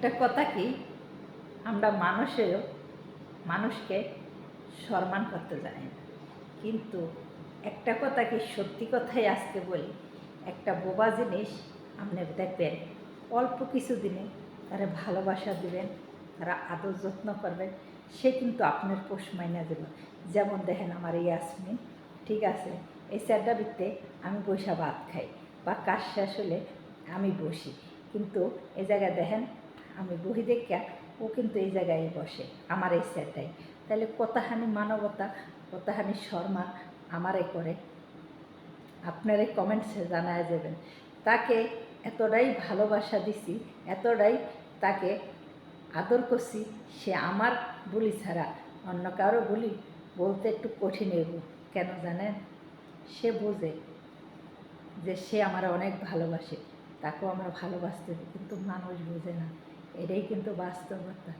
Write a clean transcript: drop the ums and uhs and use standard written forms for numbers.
একটা কথা কি, আমরা মানুষকে সম্মান করতে জানি না, কিন্তু একটা কথা কি সত্যি কথাই আজকে বলি, একটা বোবা জিনিস আপনি দেখবেন অল্প কিছু দিনে তারা ভালোবাসা দিবেন, তারা আদর যত্ন করবেন, সে কিন্তু আপনার পোষ মাইনা দেবে। যেমন দেখেন আমার এই ইয়াসমিন, ঠিক আছে, এই চারটা বিতে আমি বৈশা ভাত খাই বা কাজ শেষ হলে আমি বসি, কিন্তু এই জায়গায় দেখেন আমি বহি দেখা ও কিন্তু এই জায়গায় বসে আমার এই সেটাই। তাহলে কতখানি মানবতা, কতখানি সম্মান আমারে করে, আপনারা কমেন্টসে জানায় যাবেন। তাকে এতটাই ভালোবাসা দিছি, এতটাই তাকে আদর করছি, সে আমার বলি ছাড়া অন্য কারো বলি বলতে একটু কঠিন হইব। কেন জানেন? সে বোঝে যে সে আমার অনেক ভালোবাসে, তাকেও আমরা ভালোবাসতে দিই, কিন্তু মানুষ বোঝে না। এটাই কিন্তু বাস্তবতা।